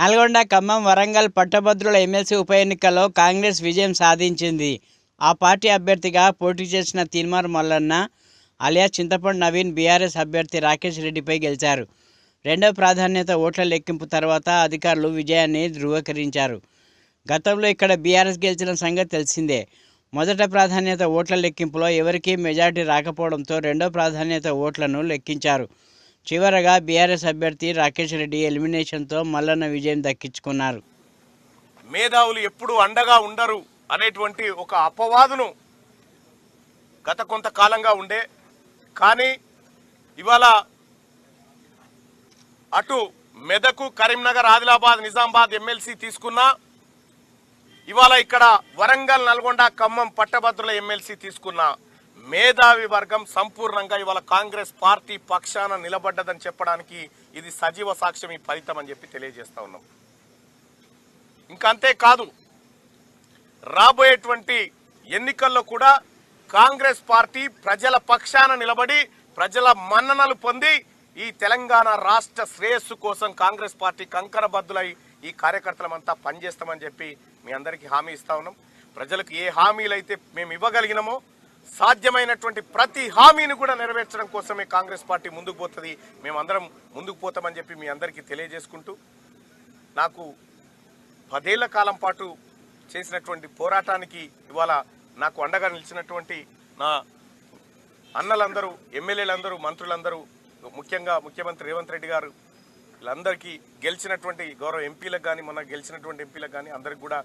నల్గొండ, ఖమ్మం, వరంగల్ పట్టభద్రుల ఎమ్మెల్సీ ఉప ఎన్నికల్లో కాంగ్రెస్ విజయం సాధించింది. ఆ పార్టీ అభ్యర్థిగా పోటీ చేసిన తీన్మార్ మల్లన్న అలియాస్ చింతపండు నవీన్ బీఆర్ఎస్ అభ్యర్థి రాకేష్ రెడ్డిపై గెలిచారు. రెండవ ప్రాధాన్యత ఓట్ల లెక్కింపు తర్వాత అధికారులు విజయాన్ని ధృవీకరించారు. గతంలో ఇక్కడ బీఆర్ఎస్ గెలిచిన సంగతి తెలిసిందే. మొదట ప్రాధాన్యత ఓట్ల లెక్కింపులో ఎవరికీ మెజార్టీ రాకపోవడంతో రెండో ప్రాధాన్యత ఓట్లను లెక్కించారు. చివరగా బీఆర్ఎస్ అభ్యర్థి రాకేష్ రెడ్డి ఎలిమినేషన్తో మల్లన్న విజయం దక్కించుకున్నారు. మేధావులు ఎప్పుడు అండగా ఉండరు అనేటువంటి ఒక అపవాదును గత కొంతకాలంగా ఉండే, కానీ ఇవాళ అటు మెదకు, కరీంనగర్, ఆదిలాబాద్, నిజామాబాద్ ఎమ్మెల్సీ తీసుకున్నా, ఇవాళ ఇక్కడ వరంగల్, నల్గొండ, ఖమ్మం పట్టభద్రుల ఎమ్మెల్సీ తీసుకున్నా మేధావి వర్గం సంపూర్ణంగా ఇవాళ కాంగ్రెస్ పార్టీ పక్షాన నిలబడ్డదని చెప్పడానికి ఇది సజీవ సాక్ష్యం, ఈ ఫలితం అని చెప్పి తెలియజేస్తా ఉన్నాం. ఇంకా అంతేకాదు, రాబోయేటువంటి ఎన్నికల్లో కూడా కాంగ్రెస్ పార్టీ ప్రజల పక్షాన నిలబడి ప్రజల మన్ననలు పొంది ఈ తెలంగాణ రాష్ట్ర శ్రేయస్సు కోసం కాంగ్రెస్ పార్టీ కంకణబద్దులై ఈ కార్యకర్తలమంతా పనిచేస్తామని చెప్పి మీ అందరికీ హామీ ఇస్తా ఉన్నాం. ప్రజలకు ఏ హామీలైతే మేము ఇవ్వగలిగినామో సాధ్యమైనటువంటి ప్రతి హామీని కూడా నెరవేర్చడం కోసమే కాంగ్రెస్ పార్టీ ముందుకు పోతుంది. మేమందరం ముందుకు పోతామని చెప్పి మీ అందరికీ తెలియజేసుకుంటూ, నాకు 10 ఏళ్ల కాలం పాటు చేసినటువంటి పోరాటానికి ఇవాళ నాకు అండగా నిలిచినటువంటి నా అన్నలందరూ, ఎమ్మెల్యేలందరూ, మంత్రులందరూ, ముఖ్యంగా ముఖ్యమంత్రి రేవంత్ రెడ్డి గారు, వీళ్ళందరికీ గెలిచినటువంటి గౌరవ ఎంపీలకు కానీ, మొన్న గెలిచినటువంటి ఎంపీలకు కానీ అందరికి కూడా